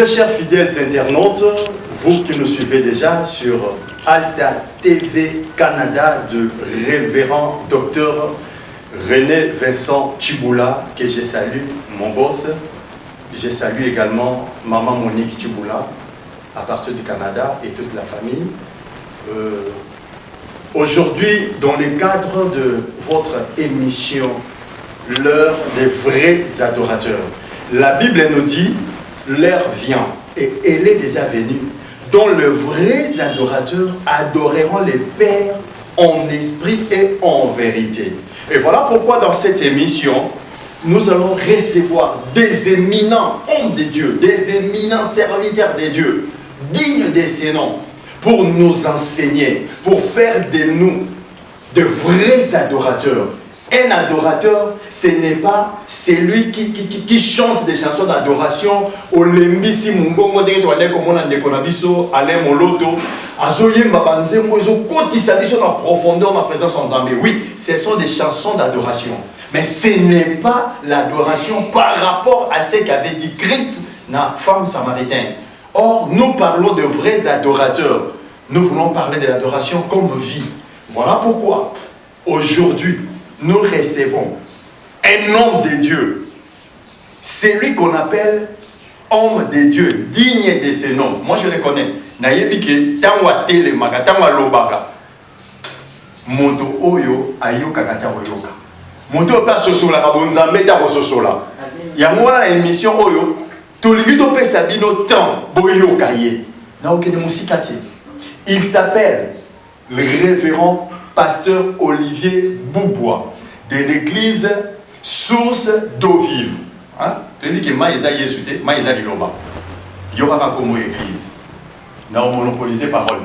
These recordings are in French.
Très chers fidèles internautes, vous qui nous suivez déjà sur Alta TV Canada de révérend docteur René Vincent Tiboula, que je salue, mon boss. Je salue également maman Monique Tiboula, à partir du Canada, et toute la famille. Aujourd'hui, dans le cadre de votre émission, l'heure des vrais adorateurs, la Bible nous dit, l'heure vient, et elle est déjà venue, dont les vrais adorateurs adoreront les Pères en esprit et en vérité. Et voilà pourquoi dans cette émission, nous allons recevoir des éminents hommes de Dieu, des éminents serviteurs de Dieu, dignes de ces noms, pour nous enseigner, pour faire de nous de vrais adorateurs. Un adorateur, ce n'est pas celui qui chante des chansons d'adoration au lembisi mungongo ndenge toale komona ndeko na biso Alain Moloto azoyemba banzembo ezokotisa biso na profondeur na présence en Nzambe. Oui, ce sont des chansons d'adoration, mais ce n'est pas l'adoration par rapport à ce qu'avait dit Christ na femme samaritaine. Or, nous parlons de vrais adorateurs. Nous voulons parler de l'adoration comme vie. Voilà pourquoi aujourd'hui nous recevons un homme de Dieu, celui qu'on appelle homme de Dieu, digne de ce nom. Moi je le connais. Naïbike, tangwa tele maga, tangwa lobaka. Moto oyo ayoka kata oyoka. Moto pa sosola kabonza meta ko sosola. Ya mwana émission oyo, tolingi to pesa bino temps boyoka ye. Na okene musikati. Il s'appelle le révérend pasteur Olivier Boubois de l'église Source d'eau vive. Tu dis que Maïza y est souté, Maïza Liloba. Il y aura pas comme église. Nous avons monopolisé parole.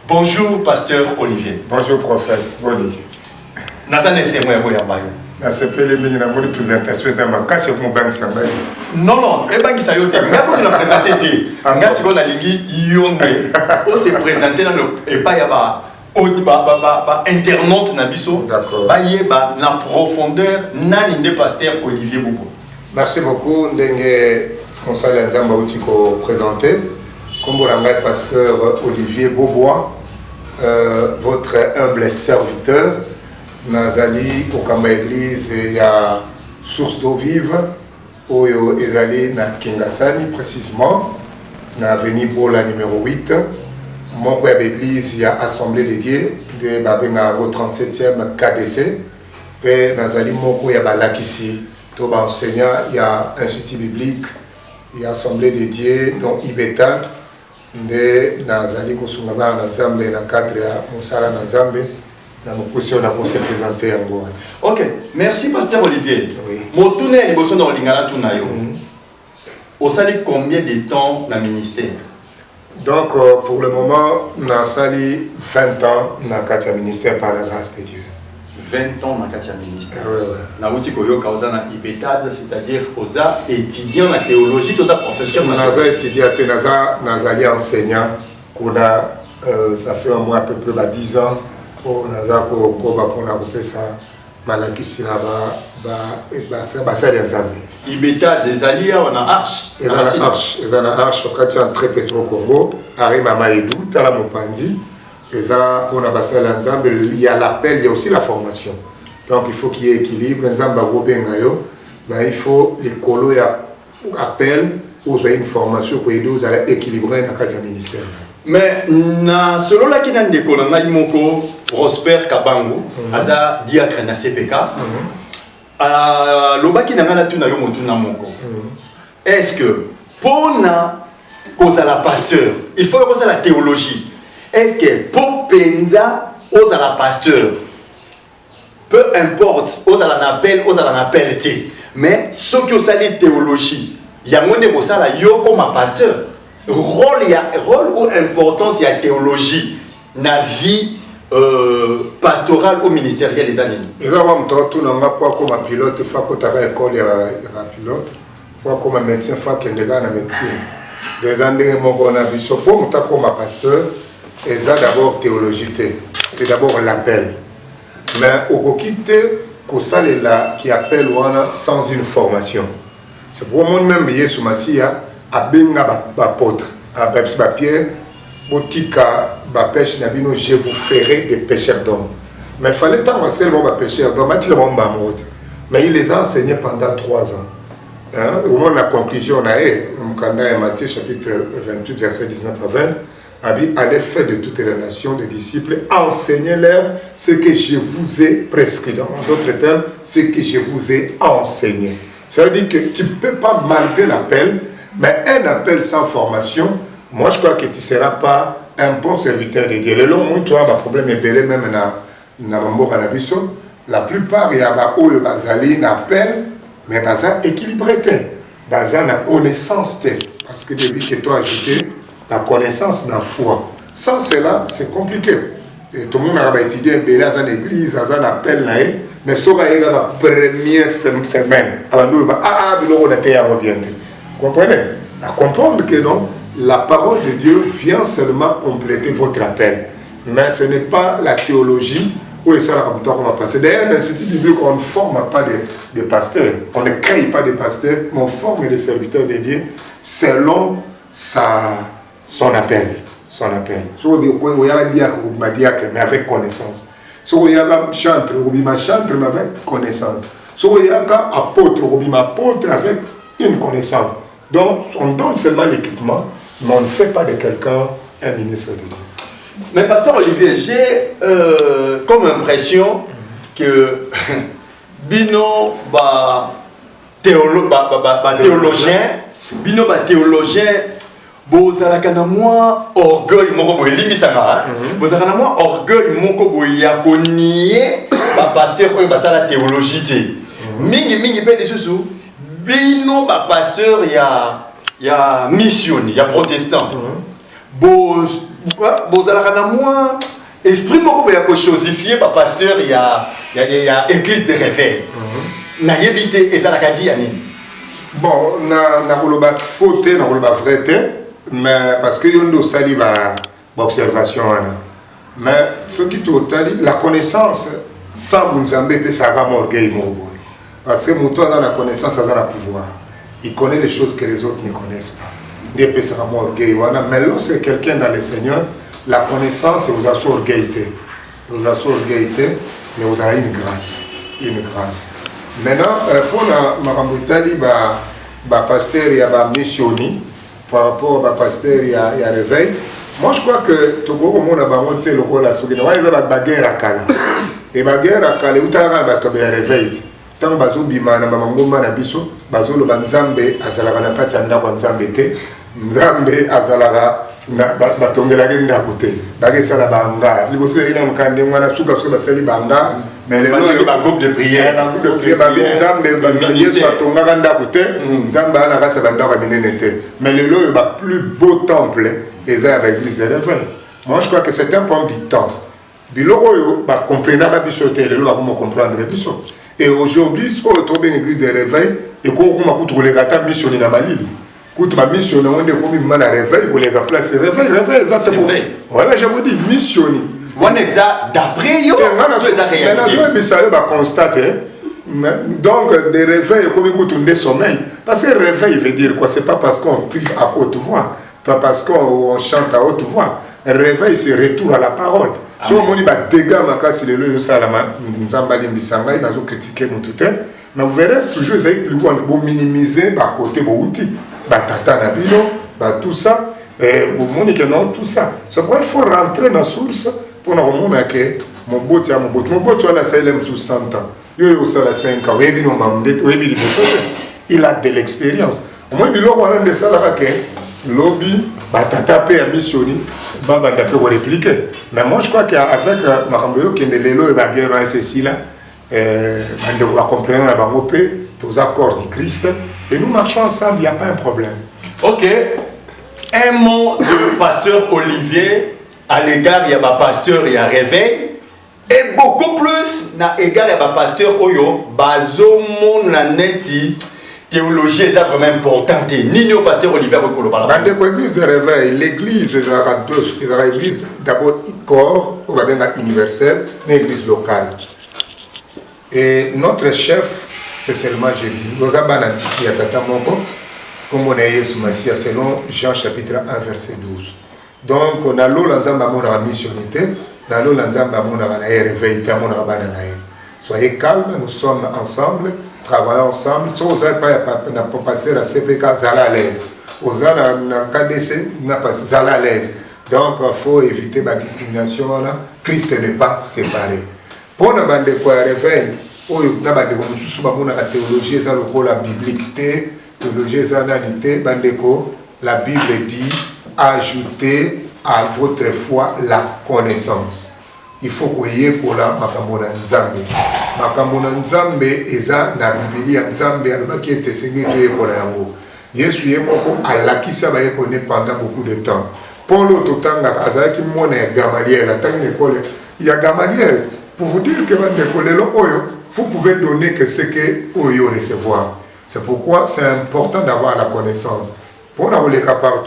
Bonjour, pasteur Olivier. Bonjour, prophète. Bonjour. Non, non, et bien qui s'est présenté. Mais vous présenté. Merci pour la ligue. On s'est présenté dans le. Et pas y a internaute na biso ba yeba na profondeur nani nde pasteur Olivier Boubois. Merci beaucoup ndenge mosala nzamba uti ko présenter kombo na ngai pasteur Olivier Boubois, votre humble serviteur nazali kokamba église ya Source d'eau vive oyo ezali na Kingasani précisément na avenue Bola numéro 8. Mon frère d'église, il y a Assemblée de Dieu, de Babenga au 37e KDC. Et Nazali Moko, il y a Balakisi, tout enseignant, il y a Institut biblique, il y a Assemblée de Dieu, donc Ibetat, de Nazali Kosungaba, Nazambe, dans le cadre de Moussala Nazambe, dans mon position, on a se présenter en Goa. Ok, merci Pasteur Olivier. Oui. Mon tourné à l'évolution dans l'Ingala Tunayo. Au sali combien de temps dans le ministère? Donc, pour le moment, on a sali 20 ans dans le ministère par la grâce de Dieu. 20 ans dans le ministère. Oui, oui. C'est-à-dire aux étudiants en théologie, aux professeurs. On a étudié, on a enseignant. Ça fait au moins à peu près 10 ans. On a fait ça. Malakisi Ibeta des alliés on a arche. Ils ont arche wakati en très pétro Congo, Arima Maïdou, Tala Mopandi. On a basé l'ensemble, il y a l'appel, il y a aussi la formation. Donc il faut qu'il y ait équilibre, mais il faut les colos et appel aux une formation pour aider aux équilibrer dans le ministère. Mais selon la kinan de Kolanga Imoko, Prosper Kabango, Aza diacre na CPK, Lobaki Nangana Tuna Yomotuna Moko. Est-ce que pour na cause à la pasteur, il faut cause à la théologie. Est-ce que pour Penza, cause à la pasteur, peu importe, cause à l'appel, cause à l'appel T, mais ceux qui ont sali théologie, il y a moins de mots ça là, yo comme un pasteur. Rôle ou importance il y a théologie na vie pastorale ou ministérielle des années. Et là on entend tout n'a pas comme un pilote, fois que tu as école il y a pilote, fois comme un médecin, fois qu'il est là na médecine. Les années mon bon avis sur pour monter comme un pasteur, et ça d'abord théologie, c'est d'abord l'appel. Mais au quitter que ça est là qui appelle sans une formation. C'est pour moi même billet sous Massia. abenga apôtre, Pierre, botika pêche nabino, je vous ferai des pêcheurs d'hommes. Mais il fallait tant seulement pêcheurs d'hommes, mais il les a enseignés pendant 3 ans. Hein? Au moins la conclusion, on a Matthieu chapitre 28, verset 19 à 20. À l'effet de toutes les nations, des disciples, enseignez-leur ce que je vous ai prescrit. En d'autres termes, ce que je vous ai enseigné. Ça veut dire que tu ne peux pas malgré l'appel, mais un appel sans formation, moi je crois que tu ne seras pas un bon serviteur de Dieu. Le long, moi, tu as un problème belé même dans la plupart, il y a un appel, mais il équilibré. Il y a une connaissance. Parce que depuis que tu as ajouté la connaissance dans la foi. Sans cela, c'est compliqué. Et tout le monde a étudié dans l'église, dans un appel, mais ça va être la première semaine. Vous comprenez? À comprendre que non, la parole de Dieu vient seulement compléter votre appel. Mais ce n'est pas la théologie où ça va passer. D'ailleurs, dans l'Institut biblique, on ne forme pas des pasteurs. On ne crée pas des pasteurs, mais on forme des serviteurs de Dieu selon son appel. Son appel. Il y a un diacre, mais avec connaissance. Il y a un chantre, mais avec connaissance. Il y a un apôtre avec une connaissance. Donc, on donne seulement l'équipement, mais on ne fait pas de quelqu'un un ministre de Dieu. Mais pasteur Olivier, j'ai comme impression que Bino théologien, bozalaka na mwa orgueil moko boye limbisanga bozalaka na mwa orgueil moko boye ya konie ba pasteur oyo basala théologie te mingi pe lisusu bino ba pasteur ya mission ya protestant bozalaka na mwa esprit moko boye ya ko chosifier ba pasteur ya église de réveil na yebite ezalaka di ya nini. Bon, na koloba faute, na koloba vrai, mais parce que yondo sali ba observation ana. Mais ce qui totali la connaissance sans Nzambe peut ça rend orgueil mobo. Parce que muto a la connaissance a le pouvoir. Il connaît les choses que les autres ne connaissent pas. Dieu peut ça rend orgueil wana, mais lorsque quelqu'un dans le Seigneur, la connaissance vous a sur orgueillité. Vous a sur orgueillité, mais vous avez une grâce. Maintenant, pour Marambutali, pasteur, il y a missioni par rapport à pasteur, il y a réveil. Moi, je crois que tout le monde a monté le rôle à ce qu'il y a une bagarre à Kala. Et bagarre à Kala, où tu as un réveil. Tant que tu as un Mamangoma Nabiso, Bazo le Banzambe, Azalana Katanda Banzambe, Nzambe, Azalaga. Batongela genda côté bagesa la banga liboso ina mkande mwana suka so basali banga mais le groupe de prière ba nzambe ba Yesu atonga ganda côté nzambe ana kata banda ka minenete mais le lo ba plus beau temple eza ba église de réveil. Moi je crois que c'est un point du temps biloko yo ba comprendre ba bisoté le lo ba comment comprendre biso et aujourd'hui so tomber une église de réveil et ko kuma kutu le gata mission na malili. Quand ma mission, on est comme une réveil, pour les placer. Réveil, ça c'est bon. Voilà, je vous dis, missionner. On est ça d'après yo. Mais ça va constater. Donc, des réveils, comme écoute, sommeil. Parce que réveil veut dire quoi? C'est pas parce qu'on prie à haute voix, pas parce qu'on chante à haute voix. Réveil, c'est retour à la parole. Si on dit dégâts, si les lois salama, nous avons bisanga, nous avons critiqué nous tout le temps. Mais vous verrez toujours, vous avez plus pour minimiser par côté de outils. Tata Nabilo, tout ça, et vous montrez que non, tout ça. C'est pourquoi il faut rentrer dans la source pour nous montrer que mon bot, on a 60 ans. Il a 5 ans, il a de l'expérience. Au moins, il a des salariés que lobby, tata peut missionner, peut répliquer. Mais moi, je crois qu'avec Maramboyo, qui est le lot et la guerre, ceci là, on va comprendre tous les accords du Christ. Et nous marchons ensemble, il n'y a pas un problème. Ok. Un mot de pasteur Olivier à l'égard, il y a un pasteur, il y a réveil. Et beaucoup plus, à l'égard, il y a un pasteur Oyo, Bazomon la neti, théologie est vraiment importante. Ni au pasteur Olivier Rekolo. Dans l'église de réveil, l'église, il y aura deux. Il y aura l'église d'abord corps, on va dire universelle, une église locale. Et notre chef, c'est seulement Jésus. Nous avons comme on a Yesu Massia selon Jean chapitre 1 verset 12. Donc on a l'eau l'ensemble à mon missionité, on a l'eau l'ensemble à mon réveil, à mon bananaï. Soyez calmes, nous sommes ensemble, travaillons ensemble. Si vous n'avez pas passé la CPK, vous allez à l'aise. Vous allez à KDC, vous allez à l'aise. Donc il faut éviter la discrimination. Christ n'est pas séparé. Pour nous bande quoi réveil, na bande ko mususu ba mona théologie ça le la biblique théologie ça nanité bande ko la Bible dit ajoutez à votre foi la connaissance. Il faut que vous pour la makamona nzambe. Makamona nzambe eza na Biblia nzambe alobaki ete sengi to ko la yango. Yesu yemoko alakisa ba yekone pendant beaucoup de temps. Paul Ototanga azaki mona Gamaliel atangi l'école il y a Gamaliel. Pour vous dire que vous pouvez donner que ce que vous recevoir. C'est pourquoi c'est important d'avoir la connaissance. Pour nous les capables,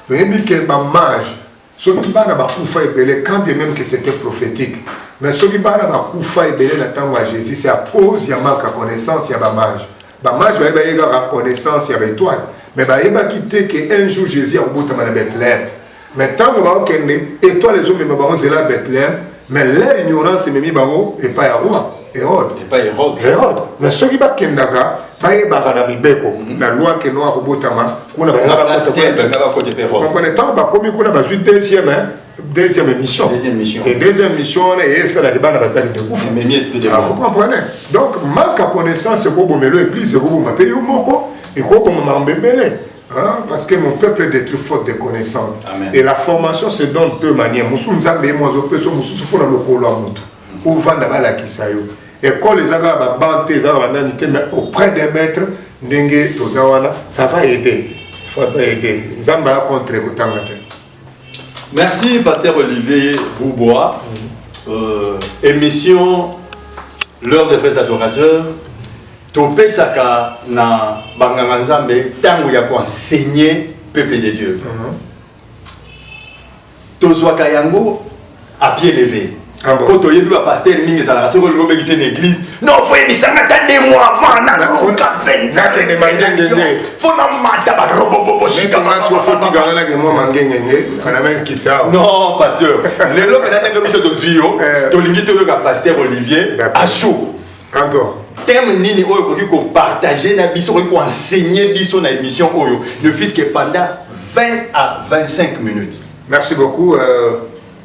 le que ma mage, ceux qui parlent de quand bien même que c'était prophétique, mais ceux qui parlent de la temps à Jésus, c'est à cause il y a manque de connaissance, il y a ma mage. Ma mage, il y a la connaissance, il y a l'étoile. Mais il va quitter qu'un jour Jésus a au bout de Bethléem. Mais tant que vous avez étoile, les hommes c'est là Bethléem. Mais leur ignorance est même bango et pas roi Hérode. Et pas Hérode. Mais ceux qui ba kendaka ba yebaka na mibeko la loi que noa robotama kuna ba côté Hérode. Donc on est temps ba komi kuna ba deuxième émission. Et deuxième mission et ça la bana ba de ouf. Mais mieux esprit de vous comprenez. Donc manque de connaissance c'est pour me l'église c'est pour m'appeler moko et pour m'embébélé. Hein? Parce que mon peuple est détruit faute de connaissances. Amen. Et la formation se donne de deux manières. École les mais auprès des maîtres, ça va aider. Il faut aider. Merci, Pasteur Olivier Boubois. Émission L'heure des vrais adorateurs. Topesaka na banganga nzambe tango ya ko enseigner peuple de Dieu. Tozwaka yango à pied levé. Quand tu es pasteur mingi ça la soko lobe qui une église. Non, faut émisanga ta 2 mois avant na on ka 20 faut na mata ba robobobo shika manso faut ti gana ke mo mangengenge ana même kita. Non, pasteur. Le lobe na ngaka biso tozwio. To lingi to yoka pasteur Olivier à chaud. Encore thème nini oyo ko partager na biso ko enseigner biso na émission oyo ne fils que pendant 20 à 25 minutes. Merci beaucoup.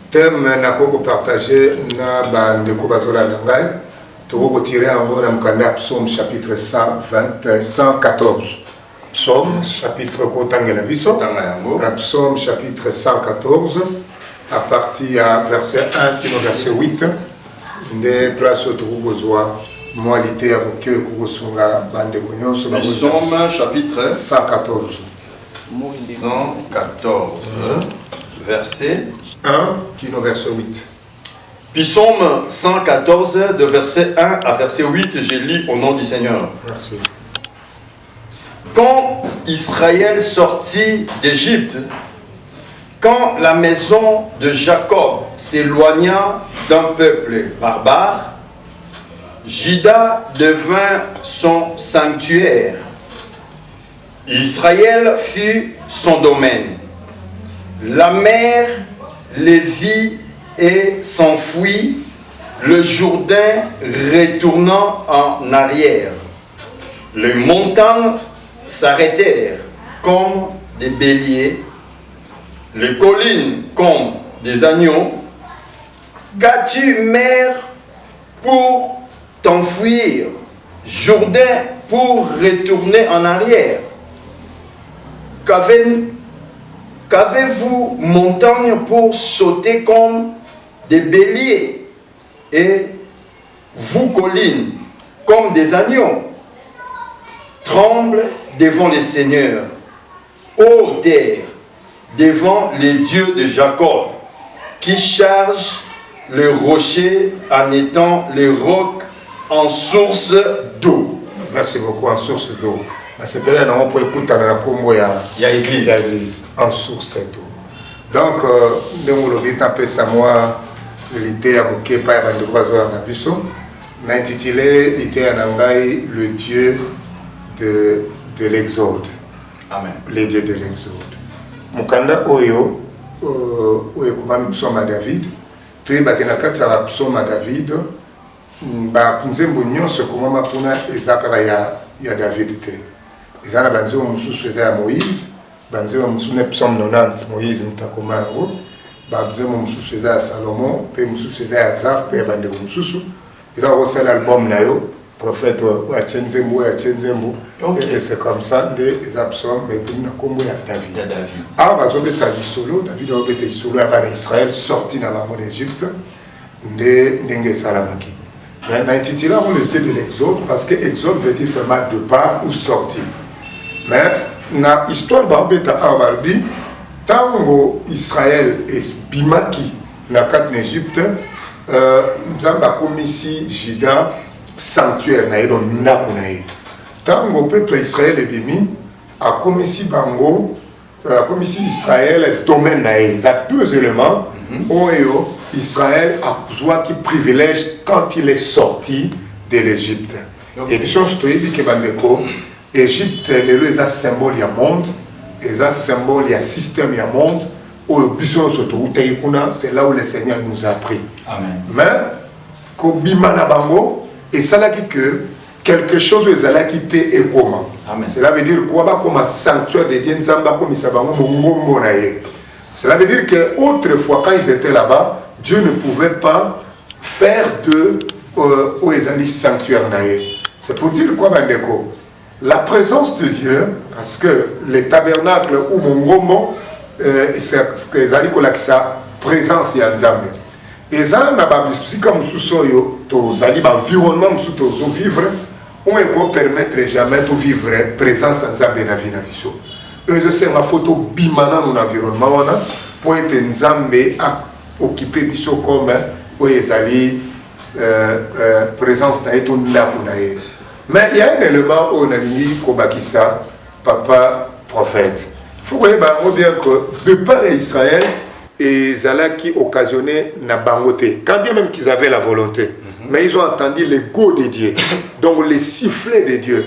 Thème na ko partager na bande ko bazola ngai to ko tirer en bon amkanda psaume chapitre 114. Psaume chapitre ko tangela biso. Psaume chapitre 114 à partir à verset 1 qui verset 8 des places au besoin. Psaume chapitre 114. 114, verset 1 qui est verset 8. Psaume 114, de verset 1 à verset 8, je lis au nom du Seigneur. Merci. Quand Israël sortit d'Égypte, quand la maison de Jacob s'éloigna d'un peuple barbare, Juda devint son sanctuaire. Israël fut son domaine. La mer les vit et s'enfuit, le Jourdain retournant en arrière. Les montagnes s'arrêtèrent comme des béliers, les collines comme des agneaux. Qu'as-tu, mer, pour t'enfuir, Jourdain pour retourner en arrière? Qu'avez-vous, montagne, pour sauter comme des béliers, et vous, collines, comme des agneaux? Tremble devant les seigneurs, ô terre, devant les dieux de Jacob, qui chargent les rochers en étant les rocs en source d'eau. Merci beaucoup, en source d'eau. C'est peut-être on peut écouter dans la combo il y a église en source d'eau. Donc nous l'objet tapé ça moi l'idée à bouquet pas avant de voir dans la biso. On a intitulé l'idée à Nangai le Dieu de l'Exode. Amen. Les dieux de l'Exode. Mukanda oyo, oyo kumami psaume à David, puis bakenakati ya psaume à David, nzembo nyonso komama kuna eza kaka ya David te. Eza na banzembo mosusu eza ya Moïse, banzembo mosusu ne psaume 90 Moïse mutakoma yango, banzembo mosusu eza ya Salomon, pe mosusu eza ya Asaph, pe ya bandeko mosusu. Eza kosala album na yo, prophète atie nzembo, et c'est comme ça, les absents, mais tout le monde est David. Ah, bah, on est à l'Isolo, David a été Isolo à Israël, sorti dans la d'Égypte, de Salamaki. Mais on a intitulé le dieu de l'Exode, parce que Exode veut dire seulement de part ou sortir. Mais, dans l'histoire de Abalbi, tant Israël et Bimaki, dans la Égypte, nous avons commis ici Jida, sanctuaire na yedo ndako na ye tango peuple Israël ebimi a commis ici bango a commis ici Israël domaine na ye ça deux éléments oyo Israël a besoin qui privilège quand il est sorti de l'Égypte et les choses to yebi ke bandeko Égypte lelo eza symbole ya monde eza symbole ya système ya monde oyo biso soto utayi kuna c'est là où le Seigneur nous a pris. Amen. Mais ko bimana bango et ça là dit que quelque chose de ça qui était et comment. Cela veut dire quoi bah comme un sanctuaire de Dieu nzamba comme ça bango mongombo na ye. Cela veut dire que autrefois quand ils étaient là-bas, Dieu ne pouvait pas faire de oezali sanctuaire na ye. C'est pour dire quoi bandeko? La présence de Dieu parce que les tabernacles ou mongombo c'est ce que zali ko sa présence ya nzambe. Et ça, si comme sous-soyo, l'environnement où vivre, on ne peut permettre jamais de vivre présence en Zambé na vie na biso. Et c'est ma photo bimana dans l'environnement pour être Nzambé à occuper biso comme où ils allaient présence na eto ndakunaye. Mais il y a un élément où on a dit Kobakisa, papa prophète. Il faut voir bien que de par Israël et Zala qui occasionnait na bangoté, quand bien même qu'ils avaient la volonté, mais ils ont entendu les go de Dieu, donc les sifflets de Dieu.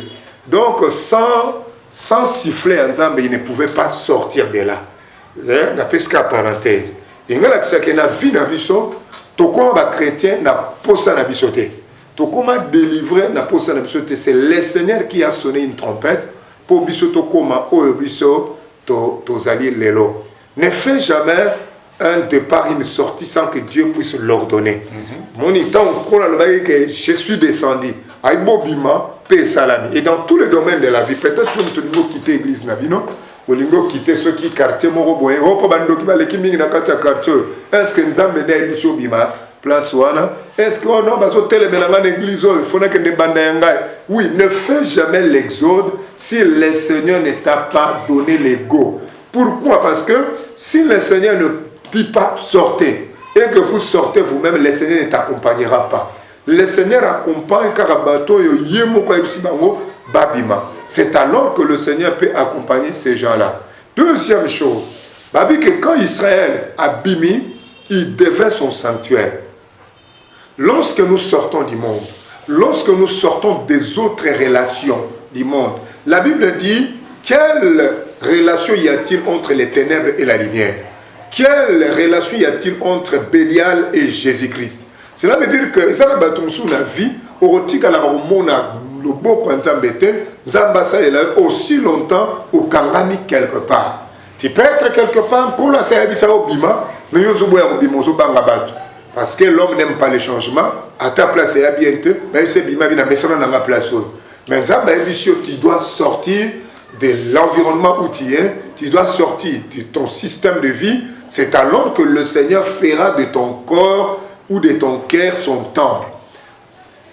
Donc sans siffler ensemble, ils ne pouvaient pas sortir de là. On appelle ça parenthèse. Il y a que na vie na biso, to comme ba chrétien na posa na bisoté. To comme délivrer na posa na bisoté, c'est le Seigneur qui a sonné une trompette pour bisoto comme o biso to zali lelo. Ne fais jamais un départ, une sortie sans que Dieu puisse l'ordonner. Mon temps, que je suis descendu. Aïbobima, paix salami. Et dans tous les domaines de la vie, peut-être que tu dois quitter l'église Navino, ou tu quitter ceux qui quartier Moroboé, est-ce que nous avons mené à l'église Bima, place Wana? Est-ce qu'on a besoin de l'église? Il faut que nous bandes. Oui, ne fais jamais l'exode si le Seigneur ne t'a pas donné les go. Pourquoi? Parce que si le Seigneur ne dit pas sortez et que vous sortez vous-même, le Seigneur ne t'accompagnera pas. Le Seigneur accompagne Karabato Babima. C'est alors que le Seigneur peut accompagner ces gens-là. Deuxième chose, Babi que quand Israël a bimi, il devait son sanctuaire. Lorsque nous sortons du monde, lorsque nous sortons des autres relations du monde, la Bible dit quelle relation y a-t-il entre les ténèbres et la lumière? Quelle relation y a-t-il entre Bélial et Jésus-Christ? Cela veut dire que ça va la vie, au le beau point Zambasa est là aussi longtemps au Kangami quelque part. Tu peux être quelque part, mais parce que l'homme n'aime pas les changements, à ta place, il y a bientôt, mais c'est Bima, mais tu dois sortir de l'environnement où tu es, tu dois sortir de ton système de vie. C'est alors que le Seigneur fera de ton corps ou de ton cœur son temple.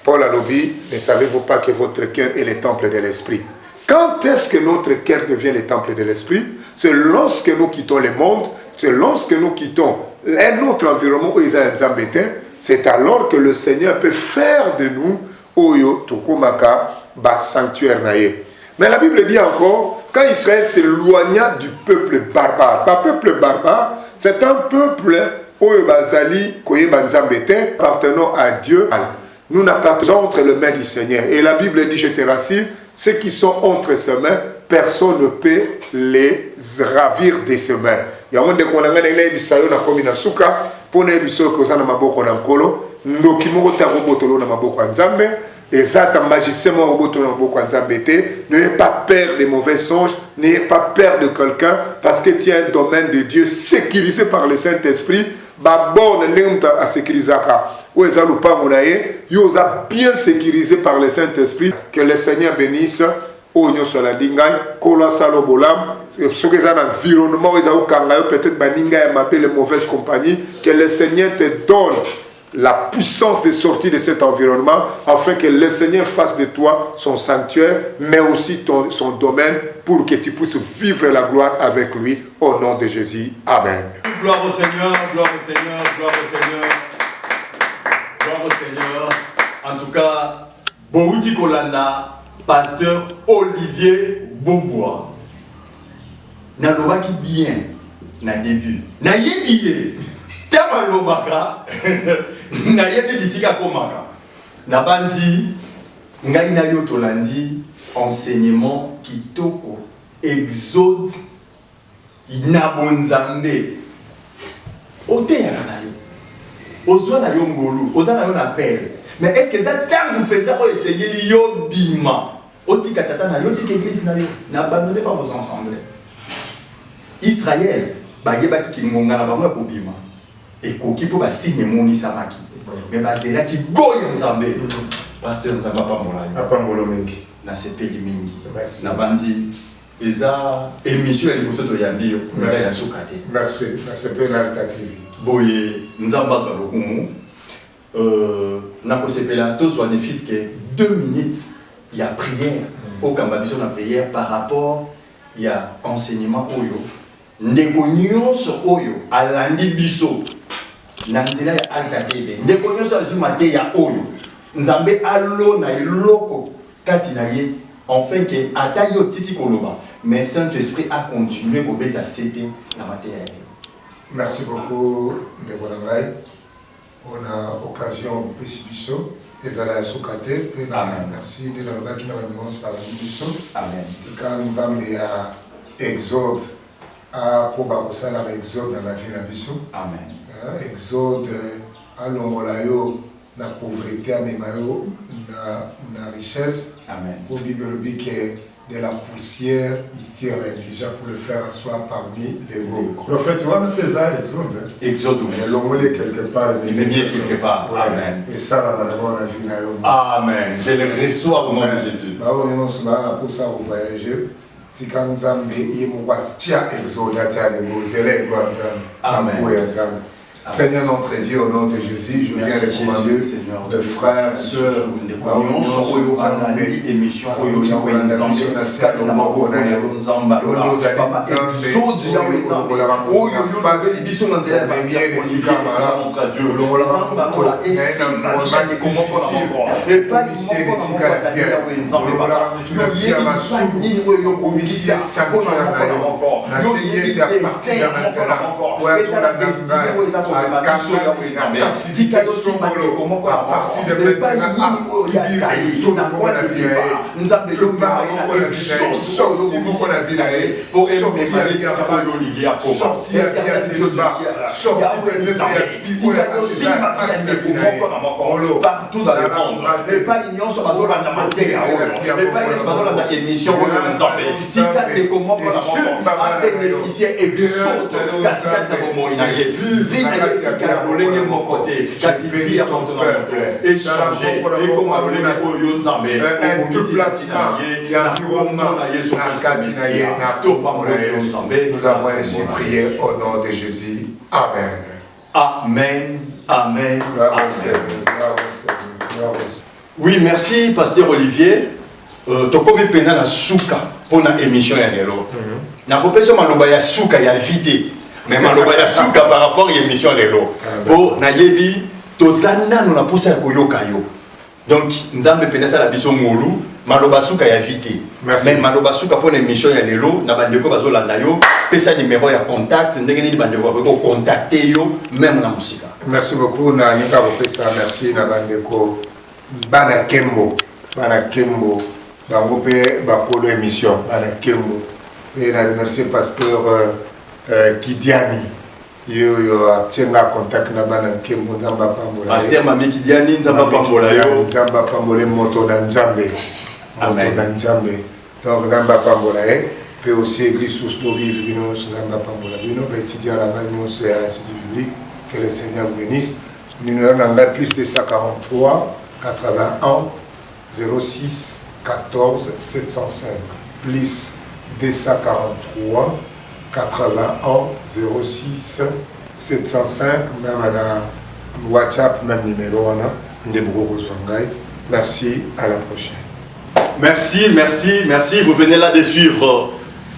Paul a dit, ne savez-vous pas que votre cœur est le temple de l'Esprit? Quand est-ce que notre cœur devient le temple de l'Esprit? C'est lorsque nous quittons le monde, c'est lorsque nous quittons un autre environnement où ils ont embêtés, c'est alors que le Seigneur peut faire de nous Oyo Tokomaka Ba sanctuaire naïe. Mais la Bible dit encore, quand Israël s'éloigna du peuple barbare, pas peuple barbare, c'est un peuple Oyo Bazali Koye Banzambete appartenant à Dieu. Nous n'appartenons entre les mains du Seigneur. Et la Bible dit, je te rassure, ceux qui sont entre ses mains, personne ne peut les ravir de ses mains. Il y a un monde qui a dit que suka pour les biso que ça na maboko na nkolo ndoki moko ta robotolo na maboko nzambe ezata magicien mo robotolo na maboko nzambe te. N'ayez pas peur des mauvais songes, n'ayez pas peur de quelqu'un parce que tu as un domaine de Dieu sécurisé par le Saint-Esprit. Ba borne ndemta a sécurisaka ou ezalupa monaye yo za bien sécurisé par le Saint-Esprit. Que le Seigneur bénisse Onyo Solandingai, Kola Salobolam, ce que ça environnement, peut-être Baninga et m'appelle les mauvaises compagnies, que le Seigneur te donne la puissance de sortir de cet environnement, afin que le Seigneur fasse de toi son sanctuaire, mais aussi son domaine, pour que tu puisses vivre la gloire avec lui, au nom de Jésus. Amen. Gloire au Seigneur, gloire au Seigneur, gloire au Seigneur, gloire au Seigneur. En tout cas, Boruti Kolanda, Pasteur Olivier Bobois. Nalobaki bien na début. Na yebiye. Tama lobaka. Na yebi bisika komaka. Na bandi ngai na yo tolandi enseignement kitoko exode inabonzambe. Ote ya na yo. Ozwa na yo ngolu, ozwa na yo na pele. Mais est-ce que ça tangu penza ko esengeli yo bima? Oti katata na yo ti église na yo. N'abandonnez pas vos ensembles. Israël ba yeba ki ngonga na bango ko bima. Et koki po ba signe moni samaki. Mais ba zela ki goya nzambe. Pasteur nzamba pa molai. Apa ngolo mingi. Na sepeli mingi. Merci. Na bandi eza émission ya liboso to yambi yo. Merci. Ya sukate. Merci. Na sepeli Alta TV. Boye nzamba ba lokumu. Na kosepela tozwa des fils que 2 minutes il y a prière au Kambabiso na prière par rapport il y a enseignement oyo ndeko nyonso oyo alandi biso na nzela ya Alta TV ndeko nyonso azumate ya oyo nzambe alo na iloko kati na ye enfin que ata yo tiki koloba mais Saint-Esprit a continué kobeta sete na mateya ya. Merci beaucoup ndeko nangai. On a occasion de Pissibiso, les alliés Sokate, merci de la loi qui n'a pas de par la mission. Amen. Quand nous avons Exode, à Kobakosala, Exode dans la vie de Bisso. Amen. Exode, à l'Omolayo, la pauvreté, à Memayo, la richesse. Amen. Pour Bible, de la poussière, il tire déjà pour le faire asseoir parmi les groupes. Le prophète, tu vois, même les Exode. Exode, mais l'homme est quelque part. Il est bien quelque part. Ouais. Amen. Et ça, là, on a vu. Amen. Je le reçois au nom de Jésus. Bah, on se là pour ça, vous voyagez. Si quand nous avons dit, il m'a dit, Exode, Amen. Seigneur notre Dieu, au nom de Jésus, je viens recommander de frères, sœurs, à partir de maintenant, nous avons ainsi prié au nom de Jésus. Amen. Amen. Amen. Oui, merci, Pasteur Olivier. Tu comme pena na souka pour la émission ya lelo. Na popesa maloba ya souka ya vite. Mais maloba ya souka par rapport à l'émission ya lelo. Pour na yebi tozana nous na posa ya koyoka yo. Donc nzambe pena sa la biso ngolu maloba souka ya vite. Mais maloba souka pour l'émission ya lelo na bandeko bazolanda yo pesa numéro ya contact ndenge ni bandeko ko contacter yo même na musika. Merci beaucoup na nika popesa merci na bandeko bana Kembo bango pe bakolo émission bana Kembo et na remercier pasteur Kidiani yo atyenga contact na bana Kembo nzamba pambola pasteur Mami Kidiani nzamba pambola yo nzamba pambola moto na nzambe moto na nzambe donc nzamba pambola pe aussi église source d'eau vive bino nzamba pambola bino ba étudiant la main sur institut public. Que le Seigneur vous bénisse. Numéro nanga plus de 143 81 06 14 705 plus 243 81 06 705 même à WhatsApp même numéro merci, à la prochaine. Merci. Vous venez là de suivre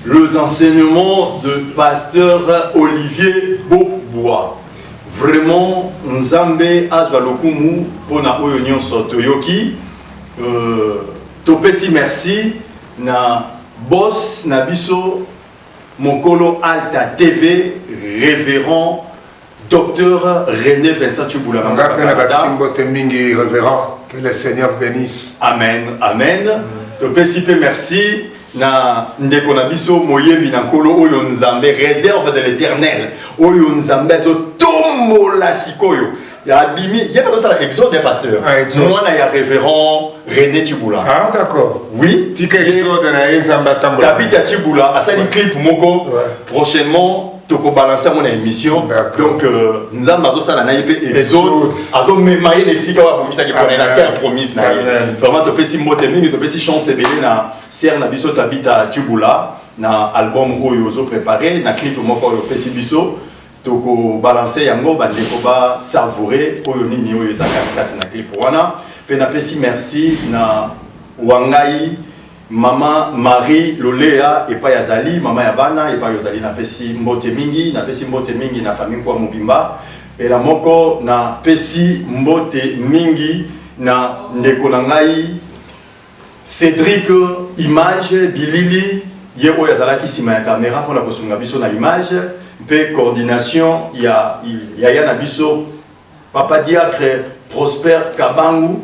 les enseignements de pasteur Olivier Bobois. Vraiment, Nzambe azwa lokumu pona oyo nyonso toyoki. Topesi merci na boss na biso Mokolo Alta TV, révérend Docteur René Vincent Tshibula. Que le Seigneur vous bénisse. Amen. Topesi pe merci. Na ndeko na biso moyembi na nkolo oyo nzambe réserve de l'éternel oyo nzambe zo tombola sikoyo ya abimi il y a pas ça exode pasteur moi na ya révérend René Tshibula. Ah d'accord, oui tika exode na nzamba tambola Tabita Tshibula asali clip moko prochainement toko balancer mon émission donc nzamba zo sala na ype exode azo memaye les sika wa bomisa ki pona na terre promise na vraiment to pesi mbote mingi to pesi chance belé na ser na biso Tabita Tshibula na album oyo zo préparé na clip moko oyo pesi biso toko balancer yango ba ndeko ba savourer oyo nini oyo za kati na clip wana pe na pesi merci na wangai Mama Marie Lolea et pas yazali mama yabana et pas yazali na pesi mbote mingi na famille kwa mobimba et la moko na pesi mbote mingi na ndeko na ngai Cédric image bilili ye o yazala ki sima ya caméra pour la kosunga biso na image pe coordination ya na biso papa diacre Prosper Kabangu.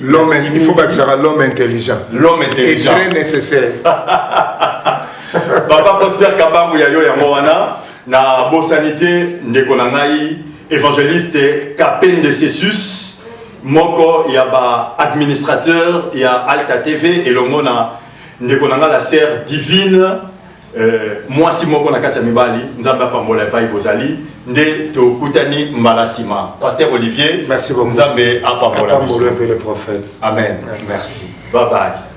L'homme, il faut bâtir l'homme intelligent. L'homme intelligent. C'est très nécessaire. Papa Prosper Kabangu yayo ya moana na bosanité ndekonangai évangéliste Kapen de Cessus moko ya ba administrateur ya Alta TV et le mona ndekonanga la sœur divine moi si moko na kati ya mibali nzamba pambola pa ibozali nde to kutani mbalasima pasteur Olivier merci beaucoup nzambe apambola le prophète amen merci bye bye.